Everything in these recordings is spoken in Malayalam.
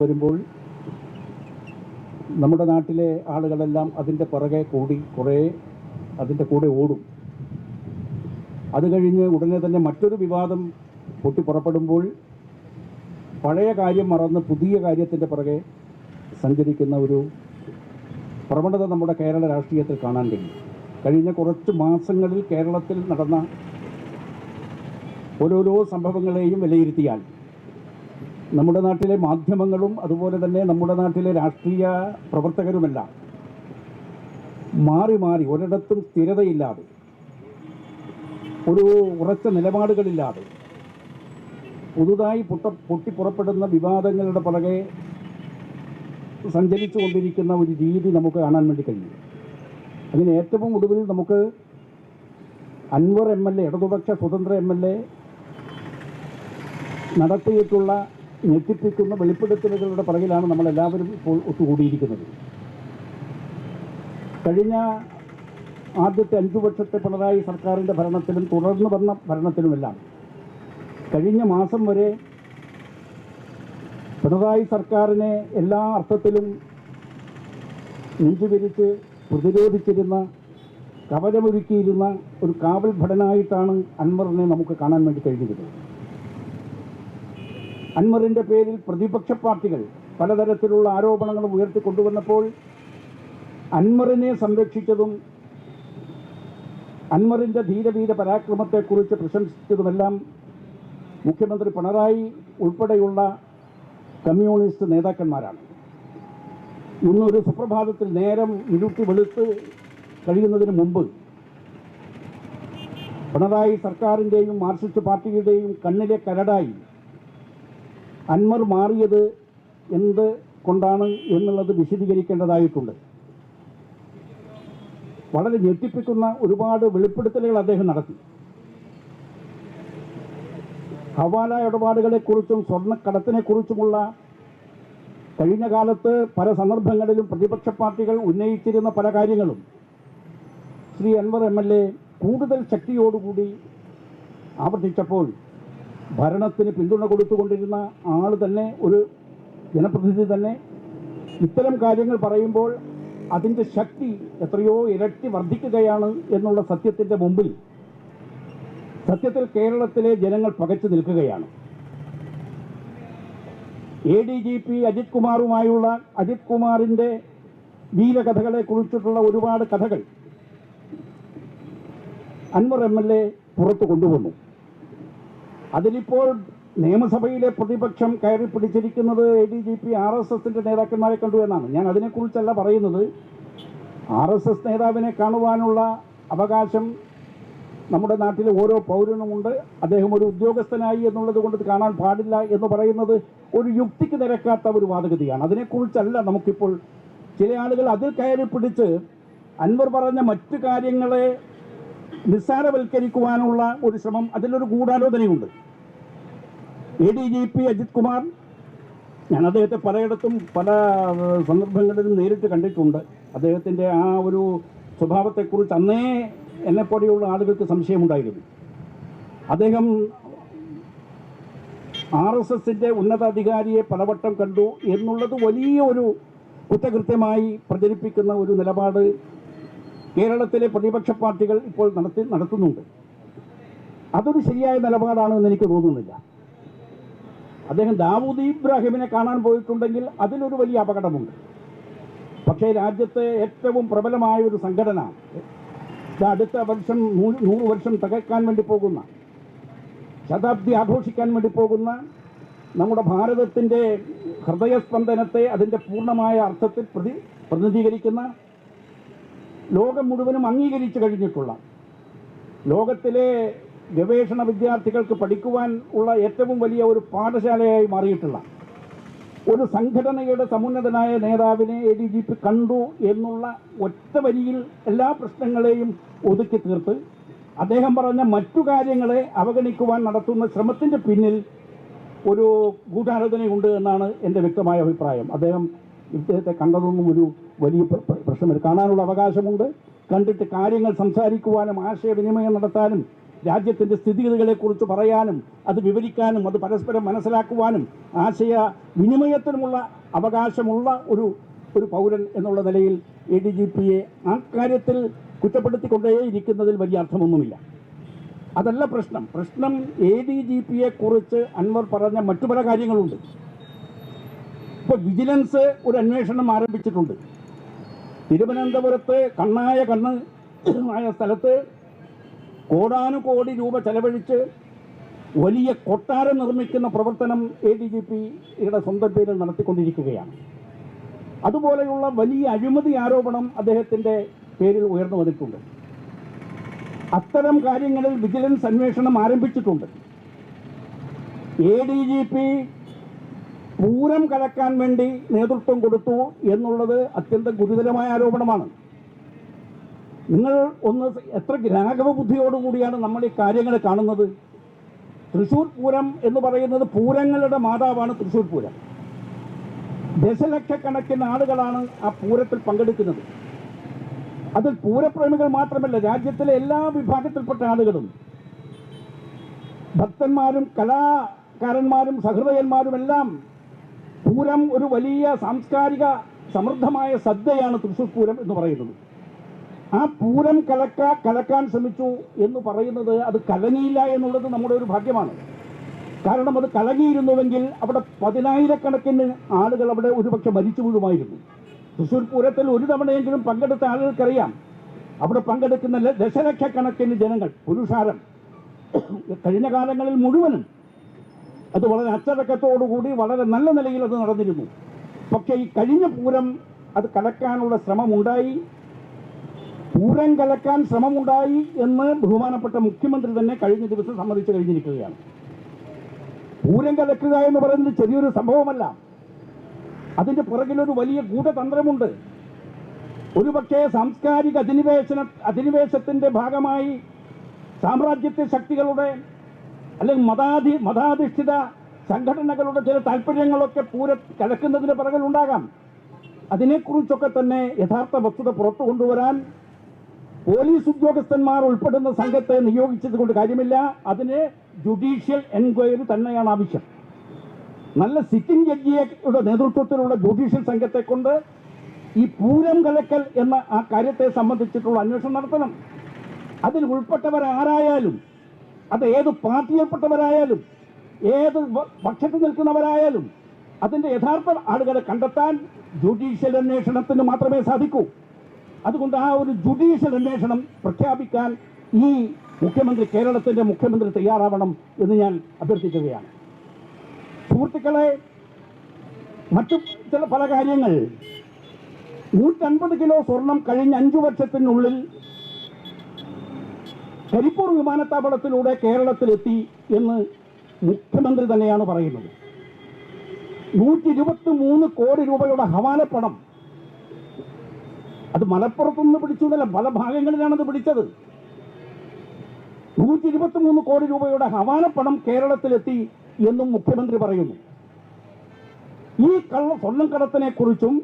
വരുമ്പോൾ നമ്മുടെ നാട്ടിലെ ആളുകളെല്ലാം അതിൻ്റെ പുറകെ കൂടി കുറേ അതിൻ്റെ കൂടെ ഓടും. അത് കഴിഞ്ഞ് ഉടനെ തന്നെ മറ്റൊരു വിവാദം പൊട്ടിപ്പുറപ്പെടുമ്പോൾ പഴയ കാര്യം മറന്ന് പുതിയ കാര്യത്തിൻ്റെ പുറകെ സഞ്ചരിക്കുന്ന ഒരു പ്രവണത നമ്മുടെ കേരള രാഷ്ട്രീയത്തിൽ കാണാൻ കഴിയും. കഴിഞ്ഞ കുറച്ച് മാസങ്ങളിൽ കേരളത്തിൽ നടന്ന ഓരോരോ സംഭവങ്ങളെയും വിലയിരുത്തിയാൽ നമ്മുടെ നാട്ടിലെ മാധ്യമങ്ങളും അതുപോലെ തന്നെ നമ്മുടെ നാട്ടിലെ രാഷ്ട്രീയ പ്രവർത്തകരുമെല്ലാം മാറി മാറി ഒരിടത്തും സ്ഥിരതയില്ലാതെ, ഒരു ഉറച്ച നിലപാടുകളില്ലാതെ പുതുതായി പൊട്ടിപ്പുറപ്പെടുന്ന വിവാദങ്ങളുടെ പുറകെ സഞ്ചരിച്ചു കൊണ്ടിരിക്കുന്ന ഒരു രീതി നമുക്ക് കാണാൻ വേണ്ടി കഴിയും. അതിന് ഏറ്റവും ഒടുവിൽ നമുക്ക് അൻവർ MLA, ഇടതുപക്ഷ സ്വതന്ത്ര MLA നടത്തിയിട്ടുള്ള ഞെട്ടിപ്പിക്കുന്ന വെളിപ്പെടുത്തലുകളുടെ പുറകിലാണ് നമ്മളെല്ലാവരും ഇപ്പോൾ ഒത്തുകൂടിയിരിക്കുന്നത്. കഴിഞ്ഞ ആദ്യത്തെ 5 വർഷത്തെ പിണറായി സർക്കാരിൻ്റെ ഭരണത്തിലും തുടർന്ന് വന്ന ഭരണത്തിലുമെല്ലാം കഴിഞ്ഞ മാസം വരെ പിണറായി സർക്കാരിനെ എല്ലാ അർത്ഥത്തിലും നെഞ്ചുവിരിച്ച് പ്രതിരോധിച്ചിരുന്ന, കവചമൊരുക്കിയിരുന്ന ഒരു കാവൽ ഭടനായിട്ടാണ് അൻവറിനെ നമുക്ക് കാണാൻ വേണ്ടി കഴിഞ്ഞിരുന്നത്. അൻവറിൻ്റെ പേരിൽ പ്രതിപക്ഷ പാർട്ടികൾ പലതരത്തിലുള്ള ആരോപണങ്ങൾ ഉയർത്തിക്കൊണ്ടുവന്നപ്പോൾ അൻവറിനെ സംരക്ഷിച്ചതും അൻവറിൻ്റെ ധീരവീര പരാക്രമത്തെക്കുറിച്ച് പ്രശംസിച്ചതുമെല്ലാം മുഖ്യമന്ത്രി പിണറായി ഉൾപ്പെടെയുള്ള കമ്മ്യൂണിസ്റ്റ് നേതാക്കന്മാരാണ്. ഇന്നൊരു സുപ്രഭാതത്തിൽ നേരം ഇരുട്ടി വെളുത്ത് കഴിയുന്നതിന് മുമ്പ് പിണറായി സർക്കാരിൻ്റെയും മാർക്സിസ്റ്റ് പാർട്ടിയുടെയും കണ്ണിലെ കരടായി അൻവർ മാറിയത് എന്ത് കൊണ്ടാണ് എന്നുള്ളത് വിശദീകരിക്കേണ്ടതായിട്ടുണ്ട്. വളരെ ഞെട്ടിപ്പിക്കുന്ന ഒരുപാട് വെളിപ്പെടുത്തലുകൾ അദ്ദേഹം നടത്തി. ഹവാല ഇടപാടുകളെക്കുറിച്ചും സ്വർണ്ണക്കടത്തിനെക്കുറിച്ചുമുള്ള കഴിഞ്ഞ കാലത്ത് പല സന്ദർഭങ്ങളിലും പ്രതിപക്ഷ പാർട്ടികൾ ഉന്നയിച്ചിരുന്ന പല കാര്യങ്ങളും ശ്രീ അൻവർ MLA കൂടുതൽ ശക്തിയോടുകൂടി ആവർത്തിച്ചപ്പോൾ ഭരണത്തിന് പിന്തുണ കൊടുത്തുകൊണ്ടിരുന്ന ആൾ തന്നെ, ഒരു ജനപ്രതിനിധി തന്നെ ഇത്തരം കാര്യങ്ങൾ പറയുമ്പോൾ അതിൻ്റെ ശക്തി എത്രയോ ഇരട്ടി വർദ്ധിക്കുകയാണ് എന്നുള്ള സത്യത്തിൻ്റെ മുമ്പിൽ സത്യത്തിൽ കേരളത്തിലെ ജനങ്ങൾ പകച്ചു നിൽക്കുകയാണ്. ADGP അജിത് കുമാറുമായുള്ള അജിത് കുമാറിൻ്റെ വീരകഥകളെക്കുറിച്ചിട്ടുള്ള ഒരുപാട് കഥകൾ അൻവർ MLA പുറത്തു കൊണ്ടുവന്നു. അതിലിപ്പോൾ നിയമസഭയിലെ പ്രതിപക്ഷം കയറി പിടിച്ചിരിക്കുന്നത് ADGP RSSൻ്റെ നേതാക്കന്മാരെ കണ്ടു എന്നാണ്. ഞാൻ അതിനെക്കുറിച്ചല്ല പറയുന്നത്. RSS നേതാവിനെ കാണുവാനുള്ള അവകാശം നമ്മുടെ നാട്ടിലെ ഓരോ പൗരനുമുണ്ട്. അദ്ദേഹം ഒരു ഉദ്യോഗസ്ഥനായി എന്നുള്ളത് കൊണ്ട് കാണാൻ പാടില്ല എന്ന് പറയുന്നത് ഒരു യുക്തിക്ക് നിരക്കാത്ത ഒരു വാദഗതിയാണ്. അതിനെക്കുറിച്ചല്ല നമുക്കിപ്പോൾ. ചില ആളുകൾ അതിൽ കയറി പിടിച്ച് അൻവർ പറഞ്ഞ മറ്റു കാര്യങ്ങളെ നിസ്സാരവൽക്കരിക്കുവാനുള്ള ഒരു ശ്രമം, അതിലൊരു ഗൂഢാലോചനയുണ്ട്. ADGP അജിത് കുമാർ, ഞാൻ അദ്ദേഹത്തെ പലയിടത്തും പല സന്ദർഭങ്ങളിലും നേരിട്ട് കണ്ടിട്ടുണ്ട്. അദ്ദേഹത്തിൻ്റെ ആ ഒരു സ്വഭാവത്തെക്കുറിച്ച് അന്നേ എന്നെപ്പോലെയുള്ള ആളുകൾക്ക് സംശയമുണ്ടായിരുന്നു. അദ്ദേഹം RSSൻ്റെ ഉന്നതാധികാരിയെ പലവട്ടം കണ്ടു എന്നുള്ളത് വലിയ ഒരു കുറ്റകൃത്യമായി പ്രചരിപ്പിക്കുന്ന ഒരു നിലപാട് കേരളത്തിലെ പ്രതിപക്ഷ പാർട്ടികൾ ഇപ്പോൾ നടത്തുന്നുണ്ട്. അതൊരു ശരിയായ നിലപാടാണെന്ന് എനിക്ക് തോന്നുന്നില്ല. അദ്ദേഹം ദാവൂദ് ഇബ്രാഹിമിനെ കാണാൻ പോയിട്ടുണ്ടെങ്കിൽ അതിലൊരു വലിയ അപകടമുണ്ട്. പക്ഷേ രാജ്യത്തെ ഏറ്റവും പ്രബലമായ ഒരു സംഘടന, അടുത്ത വർഷം 100 വർഷം തികക്കാൻ വേണ്ടി പോകുന്ന, ശതാബ്ദി ആഘോഷിക്കാൻ വേണ്ടി പോകുന്ന നമ്മുടെ ഭാരതത്തിൻ്റെ ഹൃദയസ്പന്ദനത്തെ അതിൻ്റെ പൂർണ്ണമായ അർത്ഥത്തിൽ പ്രതിനിധീകരിക്കുന്ന, ലോകം മുഴുവനും അംഗീകരിച്ചു കഴിഞ്ഞിട്ടുള്ള, ലോകത്തിലെ ഗവേഷണ വിദ്യാർത്ഥികൾക്ക് പഠിക്കുവാൻ ഉള്ള ഏറ്റവും വലിയ ഒരു പാഠശാലയായി മാറിയിട്ടുള്ള ഒരു സംഘടനയുടെ സമുന്നതനായ നേതാവിനെ ADGP കണ്ടു എന്നുള്ള ഒറ്റ വരിയിൽ എല്ലാ പ്രശ്നങ്ങളെയും ഒതുക്കി തീർത്ത് അദ്ദേഹം പറഞ്ഞ മറ്റു കാര്യങ്ങളെ അവഗണിക്കുവാൻ നടത്തുന്ന ശ്രമത്തിൻ്റെ പിന്നിൽ ഒരു ഗൂഢാലോചനയുണ്ട് എന്നാണ് എൻ്റെ വ്യക്തമായ അഭിപ്രായം. ഇദ്ദേഹത്തെ കണ്ടതൊന്നും ഒരു വലിയ പ്രശ്നമില്ല. കാണാനുള്ള അവകാശമുണ്ട്. കണ്ടിട്ട് കാര്യങ്ങൾ സംസാരിക്കുവാനും ആശയവിനിമയം നടത്താനും രാജ്യത്തിൻ്റെ സ്ഥിതിഗതികളെക്കുറിച്ച് പറയാനും അത് വിവരിക്കാനും അത് പരസ്പരം മനസ്സിലാക്കുവാനും ആശയ വിനിമയത്തിനുമുള്ള അവകാശമുള്ള ഒരു പൗരൻ എന്നുള്ള നിലയിൽ ADGPയെ ആ കാര്യത്തിൽ കുറ്റപ്പെടുത്തിക്കൊണ്ടേയിരിക്കുന്നതിൽ വലിയ അർത്ഥമൊന്നുമില്ല. അതല്ല പ്രശ്നം. ADGPയെ കുറിച്ച് അൻവർ പറഞ്ഞ മറ്റു പല കാര്യങ്ങളുണ്ട്. ഇപ്പോൾ വിജിലൻസ് ഒരു അന്വേഷണം ആരംഭിച്ചിട്ടുണ്ട്. തിരുവനന്തപുരത്ത് കണ്ണായ കണ്ണ് ആയ സ്ഥലത്ത് കോടാനുകോടി രൂപ ചെലവഴിച്ച് വലിയ കൊട്ടാരം നിർമ്മിക്കുന്ന പ്രവർത്തനം ADGPയുടെ സ്വന്തം പേരിൽ നടത്തിക്കൊണ്ടിരിക്കുകയാണ്. അതുപോലെയുള്ള വലിയ അഴിമതി ആരോപണം അദ്ദേഹത്തിൻ്റെ പേരിൽ ഉയർന്നു വന്നിട്ടുണ്ട്. അത്തരം കാര്യങ്ങളിൽ വിജിലൻസ് അന്വേഷണം ആരംഭിച്ചിട്ടുണ്ട്. ADGP പൂരം കലക്കാൻ വേണ്ടി നേതൃത്വം കൊടുത്തു എന്നുള്ളത് അത്യന്തം ഗുരുതരമായ ആരോപണമാണ്. നിങ്ങൾ ഒന്ന് എത്ര ഗ്രാഹക ബുദ്ധിയോടുകൂടിയാണ് നമ്മൾ ഈ കാര്യങ്ങൾ കാണുന്നത്. തൃശ്ശൂർ പൂരം എന്ന് പറയുന്നത് പൂരങ്ങളുടെ മാതാവാണ് തൃശ്ശൂർ പൂരം. ദശലക്ഷക്കണക്കിന് ആളുകളാണ് ആ പൂരത്തിൽ പങ്കെടുക്കുന്നത്. അതിൽ പൂരപ്രേമികൾ മാത്രമല്ല, രാജ്യത്തിലെ എല്ലാ വിഭാഗത്തിൽപ്പെട്ട ആളുകളും, ഭക്തന്മാരും കലാകാരന്മാരും സഹൃദയന്മാരുമെല്ലാം. പൂരം ഒരു വലിയ സാംസ്കാരിക സമൃദ്ധമായ സദ്യയാണ് തൃശ്ശൂർ പൂരം എന്ന് പറയുന്നത്. ആ പൂരം കലക്കാൻ ശ്രമിച്ചു എന്ന് പറയുന്നത് അത് കലങ്ങിയില്ല എന്നുള്ളത് നമ്മുടെ ഒരു ഭാഗ്യമാണ്. കാരണം അത് കലങ്ങിയിരുന്നുവെങ്കിൽ അവിടെ 10,000-കണക്കിന് ആളുകൾ അവിടെ ഒരുപക്ഷെ മരിച്ചു വീഴുമായിരുന്നു. തൃശ്ശൂർ പൂരത്തിൽ ഒരു തവണയെങ്കിലും പങ്കെടുത്ത ആളുകൾക്കറിയാം, അവിടെ പങ്കെടുക്കുന്ന ദശലക്ഷക്കണക്കിന് ജനങ്ങൾ, പുരുഷാരം, കഴിഞ്ഞ കാലങ്ങളിൽ മുഴുവനും അത് വളരെ അച്ചടക്കത്തോടുകൂടി വളരെ നല്ല നിലയിൽ അത് നടന്നിരുന്നു. പക്ഷേ ഈ കഴിഞ്ഞ പൂരം അത് കലക്കാനുള്ള ശ്രമമുണ്ടായി, പൂരം കലക്കാൻ ശ്രമമുണ്ടായി എന്ന് ബഹുമാനപ്പെട്ട മുഖ്യമന്ത്രി തന്നെ കഴിഞ്ഞ ദിവസം സമ്മതിച്ചു കഴിഞ്ഞിരിക്കുകയാണ്. പൂരം കലക്കുക എന്ന് പറയുന്നത് ചെറിയൊരു സംഭവമല്ല. അതിൻ്റെ പുറകിലൊരു വലിയ ഗൂഢതന്ത്രമുണ്ട്. ഒരുപക്ഷേ സാംസ്കാരിക അധിനിവേശത്തിൻ്റെ ഭാഗമായി സാമ്രാജ്യത്വ ശക്തികളുടെ അല്ലെങ്കിൽ മതാധിഷ്ഠിത സംഘടനകളുടെ ചില താല്പര്യങ്ങളൊക്കെ കലക്കുന്നതിന് പിറകിലുണ്ടാകാം. അതിനെക്കുറിച്ചൊക്കെ തന്നെ യഥാർത്ഥ വസ്തുത പുറത്തു കൊണ്ടുവരാൻ പോലീസ് ഉദ്യോഗസ്ഥന്മാർ ഉൾപ്പെടുന്ന സംഘത്തെ നിയോഗിച്ചത് കൊണ്ട് കാര്യമില്ല. അതിന് ജുഡീഷ്യൽ എൻക്വയറി തന്നെയാണ് ആവശ്യം. നല്ല സിറ്റിംഗ് ജഡ്ജിയുടെ നേതൃത്വത്തിലുള്ള ജുഡീഷ്യൽ സംഘത്തെ കൊണ്ട് ഈ പൂരം കലക്കൽ എന്ന ആ കാര്യത്തെ സംബന്ധിച്ചിട്ടുള്ള അന്വേഷണം നടത്തണം. അതിൽ ഉൾപ്പെട്ടവരാരായാലും, അത് ഏത് പാർട്ടിയിൽപ്പെട്ടവരായാലും, ഏത് പക്ഷത്ത് നിൽക്കുന്നവരായാലും, അതിൻ്റെ യഥാർത്ഥ ആളുകളെ കണ്ടെത്താൻ ജുഡീഷ്യൽ അന്വേഷണത്തിന് മാത്രമേ സാധിക്കൂ. അതുകൊണ്ട് ആ ഒരു ജുഡീഷ്യൽ അന്വേഷണം പ്രഖ്യാപിക്കാൻ ഈ കേരളത്തിൻ്റെ മുഖ്യമന്ത്രി തയ്യാറാവണം എന്ന് ഞാൻ അഭ്യർത്ഥിക്കുകയാണ്. സുഹൃത്തുക്കളെ, മറ്റു ചില പല കാര്യങ്ങൾ, 150 കിലോ സ്വർണം കഴിഞ്ഞ 5 വർഷത്തിനുള്ളിൽ കരിപ്പൂർ വിമാനത്താവളത്തിലൂടെ കേരളത്തിലെത്തി എന്ന് മുഖ്യമന്ത്രി തന്നെയാണ് പറയുന്നത്. 123 കോടി രൂപയുടെ ഹവാലപ്പണം, അത് മലപ്പുറത്തുനിന്ന് പിടിച്ചു എന്നല്ല, പല ഭാഗങ്ങളിലാണത് പിടിച്ചത്. 123 കോടി രൂപയുടെ ഹവാലപ്പണം കേരളത്തിലെത്തി എന്നും മുഖ്യമന്ത്രി പറയുന്നു. ഈ സ്വർണ്ണം കടത്തിനെ കുറിച്ചും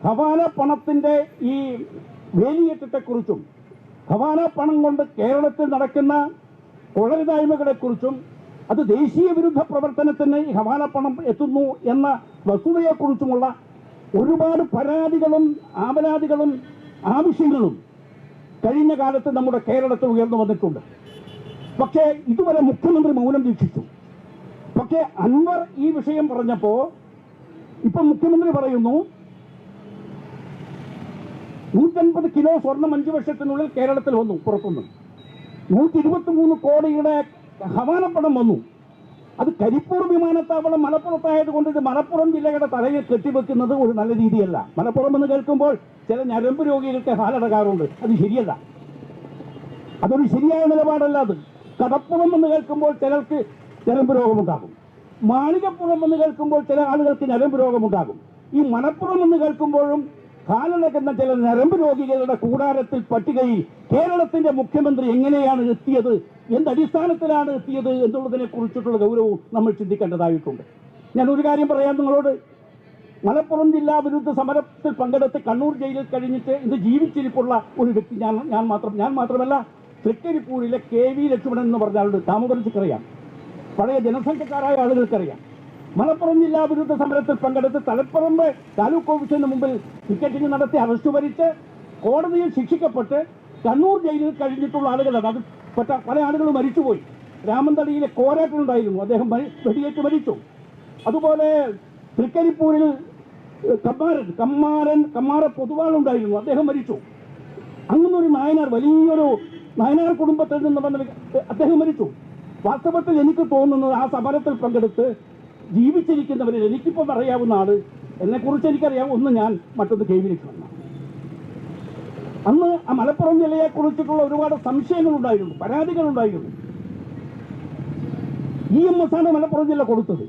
ഹവാല പണത്തിൻ്റെ ഈ വേലിയേറ്റത്തെക്കുറിച്ചും ഹവാല പണം കൊണ്ട് കേരളത്തിൽ നടക്കുന്ന കൊള്ളരുതായ്മകളെക്കുറിച്ചും അത് ദേശീയ വിരുദ്ധ പ്രവർത്തനത്തിന് ഈ ഹവാല പണം എത്തുന്നു എന്ന വസ്തുതയെക്കുറിച്ചുമുള്ള ഒരുപാട് പരാതികളും ആപരാധികളും ആവശ്യങ്ങളും കഴിഞ്ഞ കാലത്ത് നമ്മുടെ കേരളത്തിൽ ഉയർന്നു വന്നിട്ടുണ്ട്. പക്ഷേ ഇതുവരെ മുഖ്യമന്ത്രി മൗനം ദീക്ഷിച്ചു. പക്ഷേ അൻവർ ഈ വിഷയം പറഞ്ഞപ്പോൾ ഇപ്പം മുഖ്യമന്ത്രി പറയുന്നു 150 കിലോ സ്വർണം 5 വർഷത്തിനുള്ളിൽ കേരളത്തിൽ വന്നു. പുറത്തുനിന്ന് 123 കോടിയുടെ ഹവാലപ്പണം വന്നു. അത് കരിപ്പൂർ വിമാനത്താവളം മലപ്പുറത്തായതുകൊണ്ട് ഇത് മലപ്പുറം ജില്ലയുടെ തലയിൽ കെട്ടിവെക്കുന്നത് ഒരു നല്ല രീതിയല്ല. മലപ്പുറം എന്ന് കേൾക്കുമ്പോൾ ചില ഞരമ്പ് രോഗികൾക്ക് ഹാലടകാറുണ്ട്. അത് ശരിയല്ല, അതൊരു ശരിയായ നിലപാടല്ല. അത് കടപ്പുറം എന്ന് കേൾക്കുമ്പോൾ ചിലർക്ക് ഞരമ്പ് രോഗമുണ്ടാകും. മാളികപ്പുറം എന്ന് കേൾക്കുമ്പോൾ ചില ആളുകൾക്ക് ഞരമ്പ് രോഗമുണ്ടാകും. ഈ മലപ്പുറം എന്ന് കേൾക്കുമ്പോഴും കാലടക്കുന്ന ചില ഞരമ്പ് രോഗികളുടെ കൂടാരത്തിൽ പട്ടികയിൽ കേരളത്തിന്റെ മുഖ്യമന്ത്രി എങ്ങനെയാണ് എത്തിയത്, എന്തടിസ്ഥാനത്തിലാണ് എത്തിയത് എന്നുള്ളതിനെ കുറിച്ചിട്ടുള്ള ഗൗരവവും നമ്മൾ ചിന്തിക്കേണ്ടതായിട്ടുണ്ട്. ഞാൻ ഒരു കാര്യം പറയാം നിങ്ങളോട്. മലപ്പുറം ജില്ലാ വിരുദ്ധ സമരത്തിൽ പങ്കെടുത്ത് കണ്ണൂർ ജയിലിൽ കഴിഞ്ഞിട്ട് ഇത് ജീവിച്ചിരിപ്പുള്ള ഒരു വ്യക്തി ഞാൻ മാത്രമല്ല, തൃക്കരിപ്പൂരിലെ KV ലക്ഷ്മണൻ എന്ന് പറഞ്ഞ ആളുടെ താമസിക്കറിയാം, പഴയ ജനസംഘക്കാരായ ആളുകൾക്കറിയാം. മലപ്പുറം ജില്ലാ വിരുദ്ധ സമരത്തിൽ പങ്കെടുത്ത് തലപ്പറമ്പ് താലൂക്ക് ഓഫീസിന് മുമ്പിൽ പിക്കറ്റിംഗ് നടത്തി അറസ്റ്റ് വരിച്ച് കോടതിയിൽ ശിക്ഷിക്കപ്പെട്ട് കണ്ണൂർ ജയിലിൽ കഴിഞ്ഞിട്ടുള്ള ആളുകളാണ്. അത് പല ആളുകളും മരിച്ചുപോയി. രാമന്തളിയിലെ കോരാട്ടനുണ്ടായിരുന്നു, അദ്ദേഹം വെടിയേറ്റ് മരിച്ചു. അതുപോലെ തൃക്കരിപ്പൂരിൽ കമ്മാര പൊതുവാളുണ്ടായിരുന്നു, അദ്ദേഹം മരിച്ചു. അങ്ങനൊരു നായനാർ, വലിയൊരു നായനാർ കുടുംബത്തിൽ നിന്ന് വന്ന അദ്ദേഹം മരിച്ചു. വാസ്തവത്തിൽ എനിക്ക് തോന്നുന്നത് ആ സമരത്തിൽ പങ്കെടുത്ത് ജീവിച്ചിരിക്കുന്നവരിൽ എനിക്കിപ്പോൾ അറിയാവുന്ന ആള്, എന്നെക്കുറിച്ച് എനിക്കറിയാം, ഒന്ന് ഞാൻ, മറ്റൊന്ന് KV ലക്ഷ്മണൻ. അന്ന് ആ മലപ്പുറം ജില്ലയെ കുറിച്ചിട്ടുള്ള ഒരുപാട് സംശയങ്ങളുണ്ടായിരുന്നു, പരാതികളുണ്ടായിരുന്നു. EMS ആണ് മലപ്പുറം ജില്ല കൊടുത്തത്.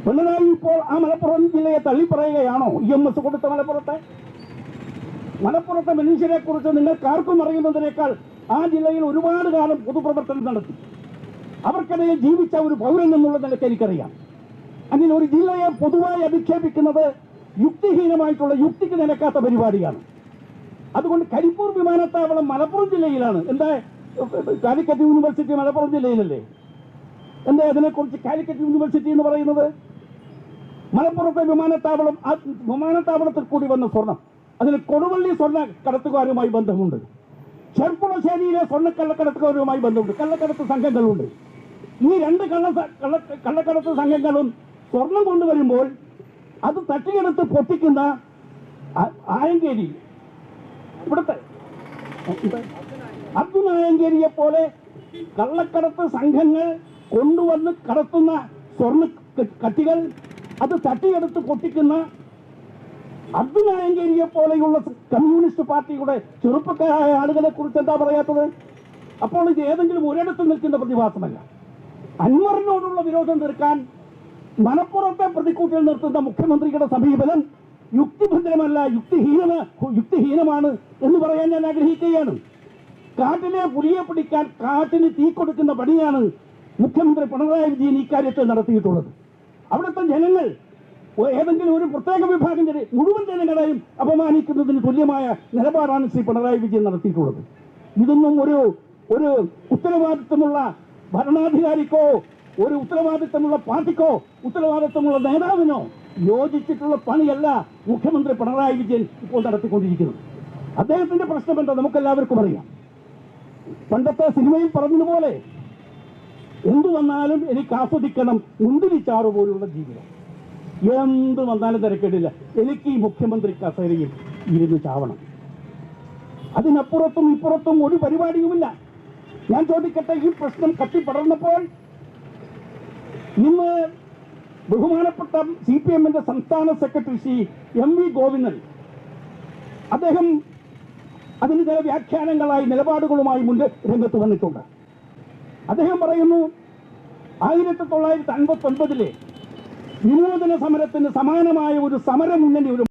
പിണറായി ഇപ്പോൾ ആ മലപ്പുറം ജില്ലയെ തള്ളിപ്പറയുകയാണോ? EMS കൊടുത്ത മലപ്പുറത്തെ മനുഷ്യരെ കുറിച്ച് നിങ്ങൾക്കാർക്കും അറിയുന്നതിനേക്കാൾ ആ ജില്ലയിൽ ഒരുപാട് കാലം പൊതുപ്രവർത്തനം നടത്തി അവർക്കിടയിൽ ജീവിച്ച ഒരു പൗരൻ എന്നുള്ള നിലയ്ക്ക് എനിക്കറിയാം. അങ്ങനെ ഒരു ജില്ലയെ പൊതുവായി അധിക്ഷേപിക്കുന്നത് യുക്തിഹീനമായിട്ടുള്ള, യുക്തിക്ക് നിരക്കാത്ത പരിപാടിയാണ്. അതുകൊണ്ട് കരിപ്പൂർ വിമാനത്താവളം മലപ്പുറം ജില്ലയിലാണ്. എന്താ, കാലിക്കറ്റ് യൂണിവേഴ്സിറ്റി മലപ്പുറം ജില്ലയിലല്ലേ? എന്താ അതിനെക്കുറിച്ച് കാലിക്കറ്റ് യൂണിവേഴ്സിറ്റി എന്ന് പറയുന്നത്? മലപ്പുറത്തെ വിമാനത്താവളം, ആ വിമാനത്താവളത്തിൽ കൂടി വന്ന സ്വർണം, അതിന് കൊടുവള്ളി സ്വർണ്ണ കടത്തുകാരുമായി ബന്ധമുണ്ട്. ചെർപ്പുളശ്ശേരിയിലെ സ്വർണ്ണക്കള്ളക്കടത്തുകാരുമായി ബന്ധമുണ്ട്. കള്ളക്കടത്ത് സംഘങ്ങളുണ്ട്. ഈ രണ്ട് കള്ളക്കടത്ത് സംഘങ്ങളും സ്വർണം കൊണ്ടുവരുമ്പോൾ അത് തട്ടിയെടുത്ത് പൊട്ടിക്കുന്ന ആയങ്കേരി, ഇവിടുത്തെ അബ്ദുൽ ആയങ്കേരിയെ പോലെ കള്ളക്കടത്ത് സംഘങ്ങൾ കൊണ്ടുവന്ന് കടത്തുന്ന സ്വർണ്ണ കട്ടികൾ അത് തട്ടിയെടുത്ത് പൊട്ടിക്കുന്ന അബ്ദുൽ ആയങ്കേരിയെ പോലെയുള്ള കമ്മ്യൂണിസ്റ്റ് പാർട്ടിയുടെ ചെറുപ്പക്കാരായ ആളുകളെ കുറിച്ച് എന്താ പറയാത്തത്? അപ്പോൾ ഇത് ഏതെങ്കിലും ഒരിടത്ത് നിൽക്കുന്ന പ്രതിഭാസമല്ല. അൻവറിനോടുള്ള വിരോധം തീർക്കാൻ മലപ്പുറത്തെ പ്രതിക്കൂട്ടിൽ നിർത്തുന്ന മുഖ്യമന്ത്രിയുടെ സമീപനം യുക്തിഭദ്രമല്ല, യുക്തിഹീനമാണ് എന്ന് പറയാൻ ഞാൻ ആഗ്രഹിക്കുകയാണ്. കാട്ടിലെ പുലിയെ പിടിക്കാൻ കാട്ടിന് തീ കൊടുക്കുന്ന പണിയാണ് മുഖ്യമന്ത്രി പിണറായി വിജയൻ ഇക്കാര്യത്തിൽ നടത്തിയിട്ടുള്ളത്. അവിടുത്തെ ജനങ്ങൾ ഏതെങ്കിലും ഒരു പ്രത്യേക വിഭാഗം മുഴുവൻ ജനങ്ങളെയും അപമാനിക്കുന്നതിന് തുല്യമായ നിലപാടാണ് ശ്രീ പിണറായി വിജയൻ നടത്തിയിട്ടുള്ളത്. ഇതൊന്നും ഒരു ഉത്തരവാദിത്വമുള്ള ഭരണാധികാരിക്കോ, ഒരു ഉത്തരവാദിത്വമുള്ള പാർട്ടിക്കോ, ഉത്തരവാദിത്വമുള്ള നേതാവിനോ യോജിച്ചിട്ടുള്ള പണിയല്ല മുഖ്യമന്ത്രി പിണറായി വിജയൻ ഇപ്പോൾ നടത്തിക്കൊണ്ടിരിക്കുന്നത്. അദ്ദേഹത്തിന്റെ പ്രശ്നം എന്താ നമുക്കെല്ലാവർക്കും അറിയാം. പണ്ടത്തെ സിനിമയിൽ പറഞ്ഞതുപോലെ എന്തു വന്നാലും എനിക്ക് ആസ്വദിക്കണം, മുന്തിരിച്ചാറ് പോലുള്ള ജീവിതം. എന്ത് വന്നാലും തിരക്കേടില്ല, എനിക്ക് ഈ മുഖ്യമന്ത്രി കസേരയിൽ ഇരുന്ന് ചാവണം. അതിനപ്പുറത്തും ഇപ്പുറത്തും ഒരു പരിപാടിയുമില്ല. ഞാൻ ചോദിക്കട്ടെ, ഈ പ്രശ്നം കത്തിപ്പടർന്നപ്പോൾ ഇന്ന് ബഹുമാനപ്പെട്ട CPM-ന്റെ സംസ്ഥാന സെക്രട്ടറി ശ്രീ MV ഗോവിന്ദൻ, അദ്ദേഹം അതിന് ചില വ്യാഖ്യാനങ്ങളായി നിലപാടുകളുമായി രംഗത്ത് വന്നിട്ടുണ്ട്. അദ്ദേഹം പറയുന്നു, 1959 വിമോചന സമരത്തിന് സമാനമായ ഒരു സമരമുന്നണി, ഒരു